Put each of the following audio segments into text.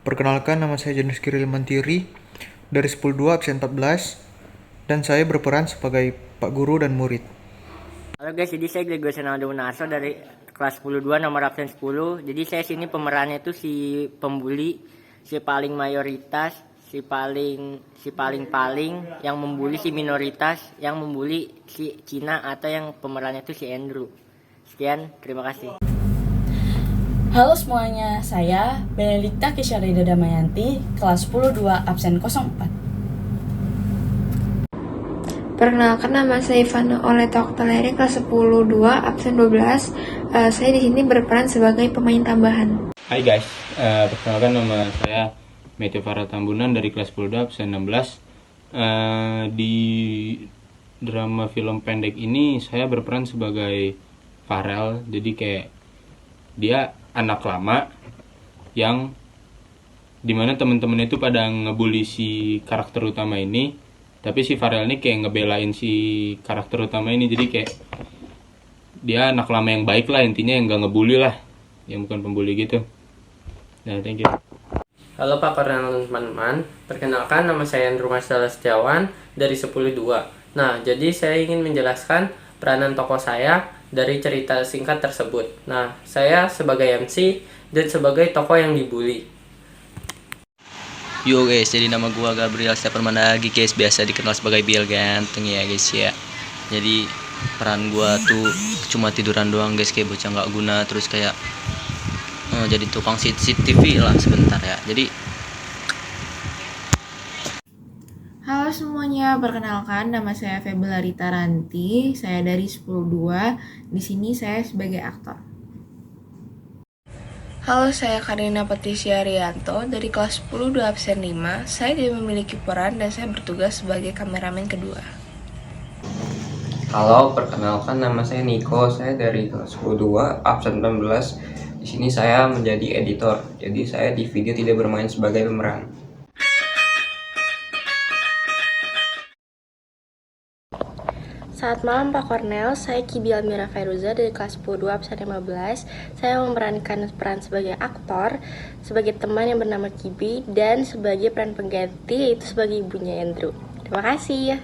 Perkenalkan, nama saya Janus Kiril Mantiri dari 10.2 absen 14 dan saya berperan sebagai Pak Guru dan murid. Halo guys, jadi saya Gregor Senaldo Munarso dari kelas 10.2 nomor absen 10. Jadi saya sini pemerannya itu si pembuli, si paling mayoritas, si paling yang membuli si minoritas, yang membuli si Cina, atau yang pemerannya itu si Andrew. Sekian, terima kasih. Halo semuanya, saya Benedikta Kisyarida Damayanti, kelas 10.2 absen 04. Perkenalkan, nama saya Ivana Oleta Oktaleri, kelas 10.2 absen 12. Saya di sini berperan sebagai pemain tambahan. Hai guys, perkenalkan nama saya Matthew Farah Tambunan dari kelas 10.2 absen 16. Di drama film pendek ini saya berperan sebagai Farel. Jadi kayak dia anak lama yang dimana temen-temennya itu pada ngebully si karakter utama ini, tapi si Farel ini kayak ngebelain si karakter utama ini. Jadi kayak dia anak lama yang baik lah, intinya yang gak ngebully lah, yang bukan pembuli gitu. Nah, thank you. Halo paparan teman-teman, perkenalkan nama saya Andrew Marcel Setiawan dari 10.2. Nah, jadi saya ingin menjelaskan peranan tokoh saya dari cerita singkat tersebut. Nah, saya sebagai MC dan sebagai tokoh yang dibully. Yo guys, jadi nama gua Gabriel Setiapermana guys, biasa dikenal sebagai Bill ganteng ya guys ya. Jadi peran gua tuh cuma tiduran doang guys, kayak bocah nggak guna, terus kayak jadi tukang CCTV lah sebentar ya. Jadi halo semuanya, perkenalkan nama saya Febela Rita Ranti, saya dari 10.2. Di sini saya sebagai aktor. Halo, saya Karina Patricia Rianto dari kelas 10.2 absen 5. Saya tidak memiliki peran dan saya bertugas sebagai kameramen kedua. Halo, perkenalkan nama saya Niko, saya dari kelas 10.2 absen 16. Di sini saya menjadi editor, jadi saya di video tidak bermain sebagai pemeran. Selamat malam Pak Kornel, saya Kibi Almira Fairuza dari kelas 10.2 absen 15. Saya memerankan peran sebagai aktor, sebagai teman yang bernama Kibi, dan sebagai peran pengganti yaitu sebagai ibunya Andrew. Terima kasih ya.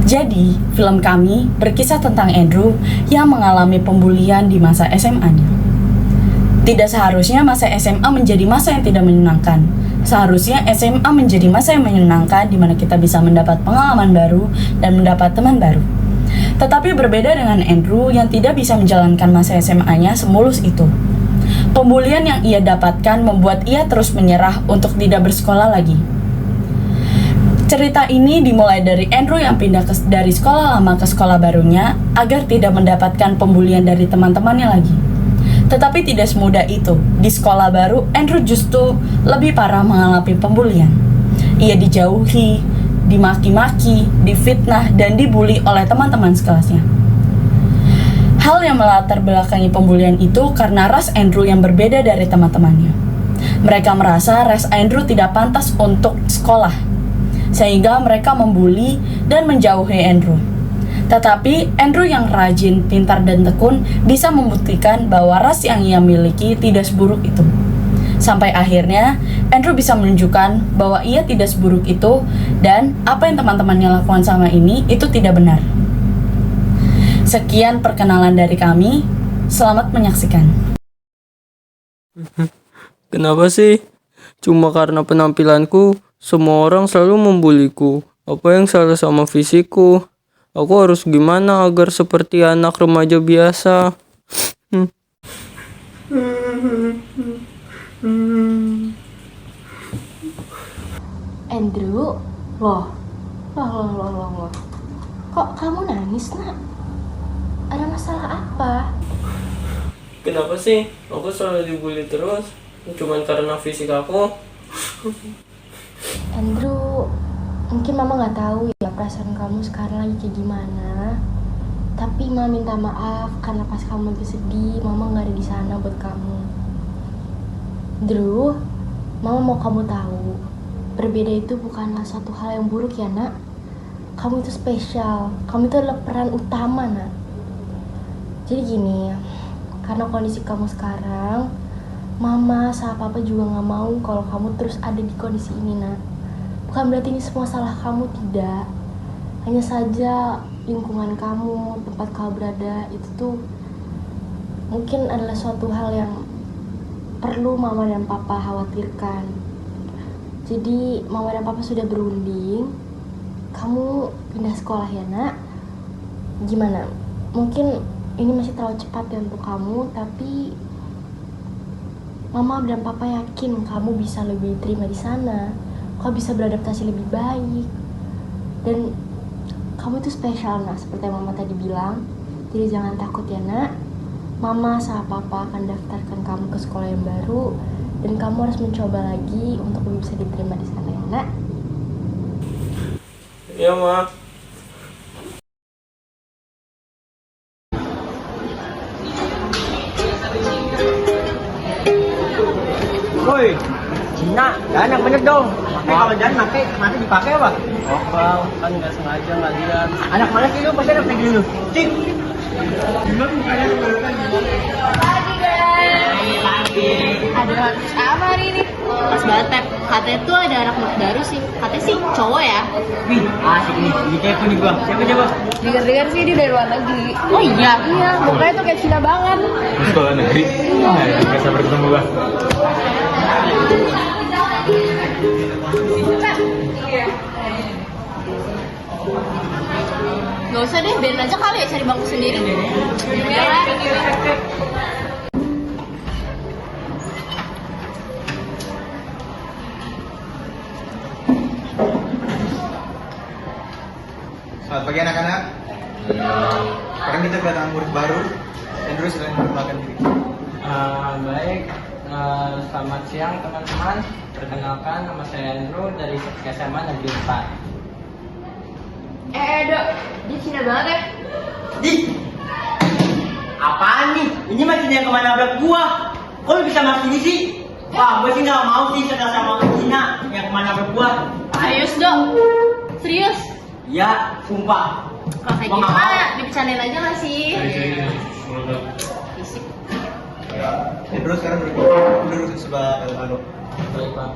Jadi, film kami berkisah tentang Andrew yang mengalami pembulian di masa SMA-nya. Tidak seharusnya masa SMA menjadi masa yang tidak menyenangkan. Seharusnya SMA menjadi masa yang menyenangkan di mana kita bisa mendapat pengalaman baru dan mendapat teman baru. Tetapi berbeda dengan Andrew yang tidak bisa menjalankan masa SMA-nya semulus itu. Pembulian yang ia dapatkan membuat ia terus menyerah untuk tidak bersekolah lagi. Cerita ini dimulai dari Andrew yang pindah dari sekolah lama ke sekolah barunya agar tidak mendapatkan pembulian dari teman-temannya lagi. Tetapi tidak semudah itu. Di sekolah baru, Andrew justru lebih parah mengalami pembulian. Ia dijauhi, dimaki-maki, difitnah, dan dibully oleh teman-teman sekelasnya. Hal yang melatar belakangi pembulian itu karena ras Andrew yang berbeda dari teman-temannya. Mereka merasa ras Andrew tidak pantas untuk sekolah, sehingga mereka membuli dan menjauhi Andrew. Tetapi Andrew yang rajin, pintar, dan tekun bisa membuktikan bahwa ras yang ia miliki tidak seburuk itu. Sampai akhirnya Andrew bisa menunjukkan bahwa ia tidak seburuk itu dan apa yang teman-temannya lakukan sama ini itu tidak benar. Sekian perkenalan dari kami. Selamat menyaksikan. Kenapa sih? Cuma karena penampilanku, semua orang selalu membuliku. Apa yang salah sama fisikku? Aku harus gimana agar seperti anak remaja biasa? Andrew, loh. Kok kamu nangis, nak? Ada masalah apa? Kenapa sih? Aku selalu dibully terus. Cuman karena fisik aku. Andrew, mungkin mama nggak tahu ya perasaan kamu sekarang lagi kayak gimana. Tapi mama minta maaf karena pas kamu lagi sedih, mama nggak ada di sana buat kamu. Drew, mama mau kamu tahu, berbeda itu bukanlah suatu hal yang buruk ya nak. Kamu itu spesial, kamu itu adalah peran utama nak. Jadi gini, karena kondisi kamu sekarang, mama Mama sama Papa juga gak mau kalau kamu terus ada di kondisi ini, Nak. Bukan berarti ini semua salah kamu, tidak. Hanya saja lingkungan kamu, tempat kamu berada, itu tuh mungkin adalah suatu hal yang perlu Mama dan Papa khawatirkan. Jadi Mama dan Papa sudah berunding, kamu pindah sekolah ya, Nak. Gimana? Mungkin ini masih terlalu cepat ya untuk kamu, tapi Mama dan Papa yakin kamu bisa lebih terima di sana. Kamu bisa beradaptasi lebih baik. Dan kamu itu spesial, Nak, seperti yang Mama tadi bilang. Jadi jangan takut ya, Nak. Mama sama Papa akan daftarkan kamu ke sekolah yang baru, dan kamu harus mencoba lagi untuk lebih bisa diterima di sana ya, Nak. Iya, Ma. Woi, Cina, jangan yang bener dong. Tapi kalau jangan pakai, mati dipakai apa? Oh, Bang, kan nggak sengaja nggak lihat. Anak mana sih lu? Pasti anak negeri lu. Cik. Ada apa hari ini? Pas banget, Pep. Katanya tuh ada anak baru sih. Katanya sih cowok ya. Wih, asik nih. Ini kepo nih gua. Siapa coba? Dengar-dengar sih dia dari luar negeri. Oh iya? Iya, mukanya tuh kayak Cina banget. Sekolah negeri. Nggak sabar ketemu gua. Gak usah deh, biarin aja kali ya cari bangku sendiri. Ya. Selamat pagi anak-anak. Sekarang kita kedatangan murid baru. Andrew silahkan memperkenalkan diri. Baik, selamat siang teman-teman. Perkenalkan, nama saya Andrew dari SMA Negeri 4. Dok, dia Cina banget ya. Di. Apaan nih? Ini masih yang kemana nabrak gua? Kok lu bisa masuk sini sih? Wah, gua sih nggak mau sih kenal sama Cina yang kemana nabrak gua. Serius, Dok? Serius? Ya, sumpah. Kalau kayak Gua gitu nggak mah mau. dibicarain aja nggak sih? Fisik. Andrew sekarang duduk di sebelah Aldo. Baik, Pak.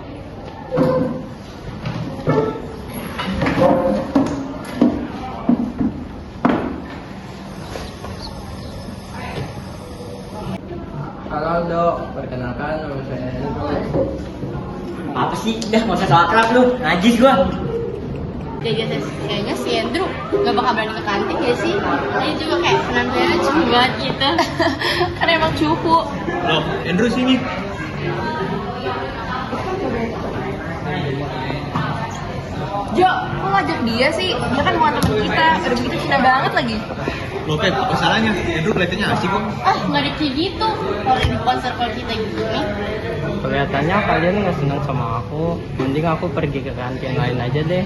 Halo, Dok. Perkenalkan, nama saya Andrew. Apa sih? Udah nggak usah soal akrab lu. Najis gua. Kayaknya si Andrew gak bakal berani ke kantin ya sih. Dia juga kayak penampilannya cupu banget gitu. Karena emang cupu. Loh, Andrew sini. Jo, kok ngajak dia sih? Dia kan bukan teman kita. Udah begitu Cina banget lagi. Loh, Pep, apa salahnya? Andrew kelihatannya asik kok. Ah, nggak ada kayak gitu. Kalau di konser kalau kita gini. Kelihatannya kalian nggak senang sama aku. Mending aku pergi ke kantin lain aja deh.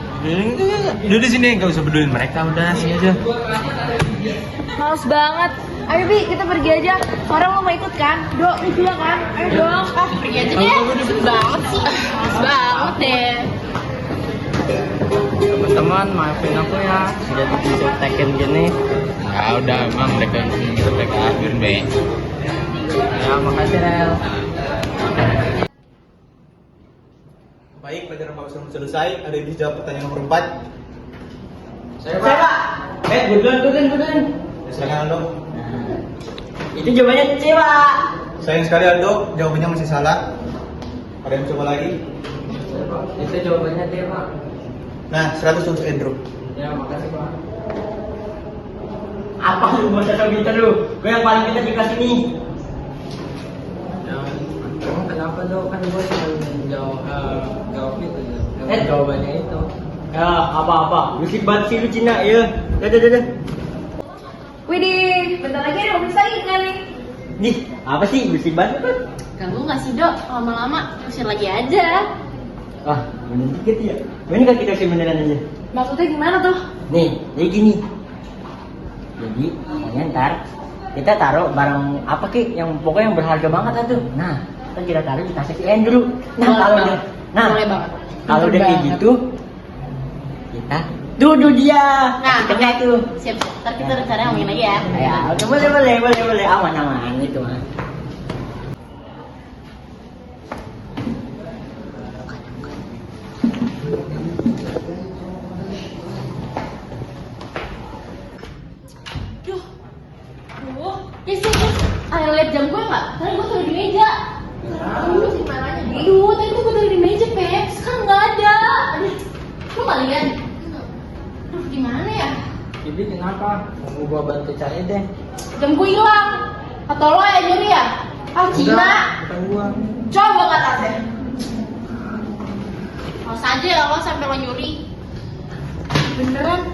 Udah di sini, nggak usah peduliin mereka, udah sini aja. Males banget. Ayo Bi, kita pergi aja. Orang lo mau ikut kan? Do, lu juga kan? Ayo dong. Ah, pergi aja deh. Risik banget sih. Males banget deh. Teman-teman, maafin aku ya. Jadi bisa tekin gini. Ya udah, emang mereka bisa mereka akhir, Be. Ya, makasih Rel. Baik, pelajaran Bapak sudah selesai. Ada yang bisa jawab pertanyaan nomor 4? Saya Pak. Buduan. Ya, silakan Aldo. Itu jawabannya kecewa. Sayang sekali Aldo, jawabannya masih salah. Ada yang coba lagi? Itu jawabannya dia, Pak. Nah, 100 untuk Andrew. Ya, makasih Pak. Apa lu gak usah gitu lu? Gue yang paling pintar di kelas ini. Emang kenapa Dok? Kan gue cuma jawab itu. Jawabannya itu. Ya, apa-apa. Musik banget sih lu Cina, ya. Dah. Widih, bentar lagi ada mobil lagi kan nih? Nih, apa sih musik banget kan? Ganggu nggak sih Dok? Lama-lama usir lagi aja. Wah, bener dikit ya. Ini kan kita usir beneran aja. Maksudnya gimana tuh? Nih, jadi gini. Jadi, pokoknya ntar kita taruh barang apa ki yang pokoknya yang berharga banget lah tuh. Nah, kita taruh di tasnya si Andrew. Nah, Boleh kalau banget. dia, nah, Boleh banget. kalau Pinter udah kayak banget. gitu, kita duduk dia. Nah, di tengah tuh. Siap. Ntar kita rencana ngomongin lagi ya. Ya, boleh, aman itu mah. Kenapa? Mau gua bantu cari deh. Jam gue hilang. Atau lo yang nyuri ya? Ah, Cina. Bukan gua. Coba nggak tasnya. Awas aja ya lo sampai lo nyuri. Beneran?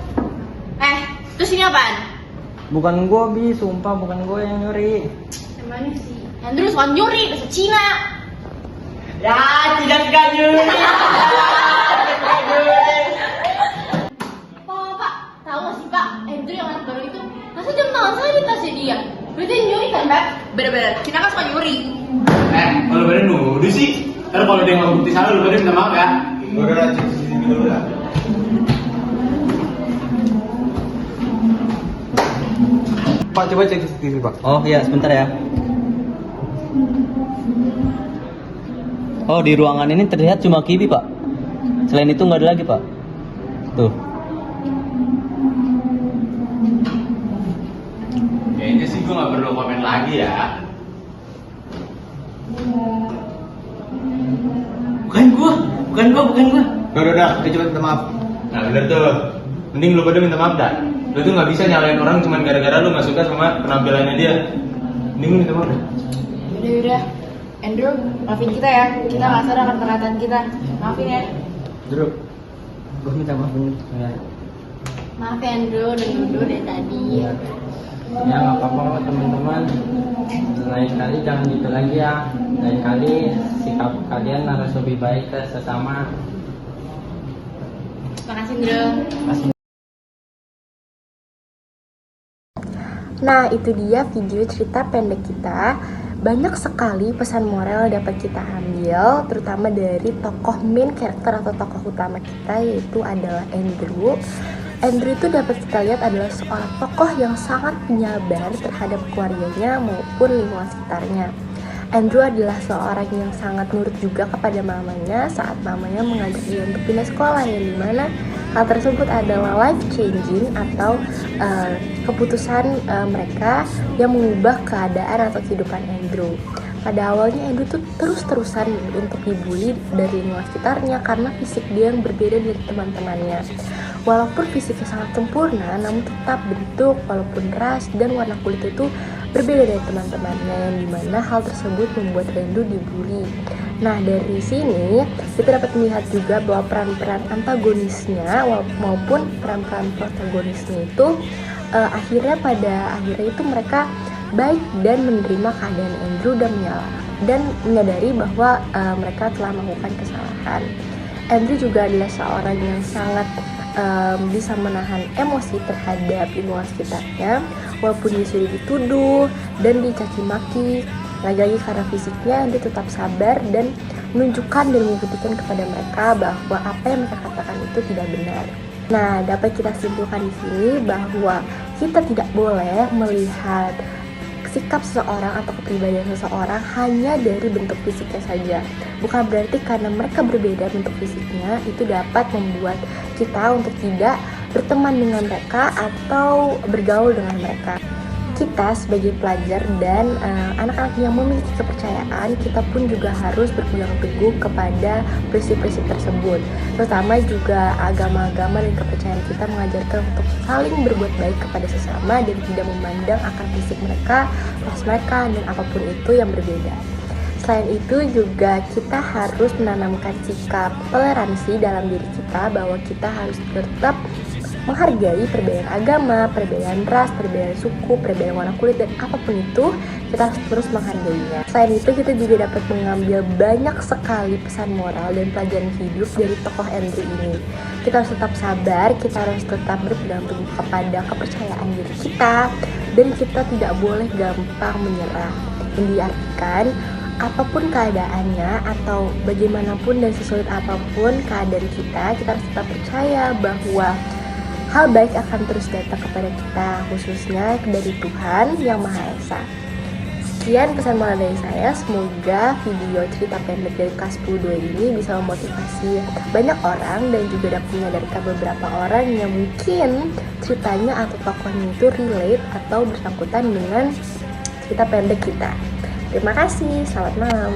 Terus ini apaan? Bukan gua, Bi, sumpah bukan gua yang nyuri. Emangnya sih? Andrew suka nyuri, bahasa Cina. Ya, tidak nyuri. Pak, tahu nggak sih Pak? Andrew yang anak baru itu, masa jam tangan saya di tasnya dia? Berarti dia nyuri kan, Pak? Bener-bener, Cina kan suka nyuri. Kalau pada nuduh sih, ntar kalau dia nggak bukti salah, lu pada minta maaf ya. Udah cek CCTV dulu lah. Pak, coba cek CCTV, Pak. Oh iya, sebentar ya. Oh, di ruangan ini terlihat cuma Kibi, Pak. Selain itu nggak ada lagi, Pak. Tuh. Kayaknya sih gue nggak perlu komen lagi ya. Bukan gua. Udah, kita coba minta maaf. Nah bener tuh. Mending lu pada minta maaf dah. Lu tuh nggak bisa nyalain orang cuma gara-gara lu nggak suka sama penampilannya dia. Mending lu minta maaf dah. Yaudah. Andrew, maafin kita ya. Kita nggak sadar akan perkataan kita. Maafin ya. Drew, gua minta maaf dulu. Maaf ya Andrew, udah nuduh dari tadi. Ya nggak apa-apa teman-teman. Lain kali jangan gitu lagi ya. Lain kali sikap kalian harus lebih baik ke sesama. Makasih Andrew. Nah, itu dia video cerita pendek kita. Banyak sekali pesan moral dapat kita ambil, terutama dari tokoh main karakter atau tokoh utama kita, yaitu adalah Andrew. Andrew itu dapat kita lihat adalah seorang tokoh yang sangat penyabar terhadap keluarganya maupun lingkungan sekitarnya. Andrew adalah seorang yang sangat nurut juga kepada mamanya saat mamanya mengajak dia untuk pindah sekolah, yang dimana hal tersebut adalah life changing atau keputusan mereka yang mengubah keadaan atau kehidupan Andrew. Pada awalnya Andrew tuh terus-terusan untuk dibully dari lingkungan sekitarnya karena fisik dia yang berbeda dari teman-temannya. Walaupun fisiknya sangat sempurna, namun tetap bentuk walaupun ras dan warna kulit itu berbeda dari teman-temannya, yang dimana hal tersebut membuat Andrew dibully. Nah, dari sini kita dapat melihat juga bahwa peran-peran antagonisnya maupun peran-peran protagonisnya itu akhirnya itu mereka baik dan menerima keadaan Andrew dan menyadari bahwa mereka telah melakukan kesalahan. Andrew juga adalah seorang yang sangat bisa menahan emosi terhadap lingkungan sekitarnya, walaupun dia sudah dituduh dan dicaci maki. Lagi-lagi karena fisiknya, dia tetap sabar dan menunjukkan dan membuktikan kepada mereka bahwa apa yang mereka katakan itu tidak benar. Nah, dapat kita simpulkan di sini bahwa kita tidak boleh melihat sikap seseorang atau kepribadian seseorang hanya dari bentuk fisiknya saja. Bukan berarti karena mereka berbeda bentuk fisiknya itu dapat membuat kita untuk tidak berteman dengan mereka atau bergaul dengan mereka. Kita sebagai pelajar dan anak-anak yang memiliki kepercayaan, kita pun juga harus berpegang teguh kepada prinsip-prinsip tersebut. Terutama juga agama-agama dan kepercayaan kita mengajarkan untuk saling berbuat baik kepada sesama dan tidak memandang akan fisik mereka, ras mereka, dan apapun itu yang berbeda. Selain itu juga kita harus menanamkan sikap toleransi dalam diri kita, bahwa kita harus tetap menghargai perbedaan agama, perbedaan ras, perbedaan suku, perbedaan warna kulit, dan apapun itu kita harus terus menghargainya. Selain itu kita juga dapat mengambil banyak sekali pesan moral dan pelajaran hidup dari tokoh Andrew ini. Kita harus tetap sabar, kita harus tetap berpegang teguh kepada kepercayaan diri kita, dan kita tidak boleh gampang menyerah. Yang diartikan apapun keadaannya atau bagaimanapun dan sesulit apapun keadaan kita harus tetap percaya bahwa hal baik akan terus datang kepada kita, khususnya dari Tuhan Yang Maha Esa. Sekian pesan moral dari saya. Semoga video cerita pendek dari kelas 10-2 ini bisa memotivasi banyak orang dan juga dapat menyadarkan beberapa orang yang mungkin ceritanya atau tokohnya itu relate atau bersangkutan dengan cerita pendek kita. Terima kasih, selamat malam.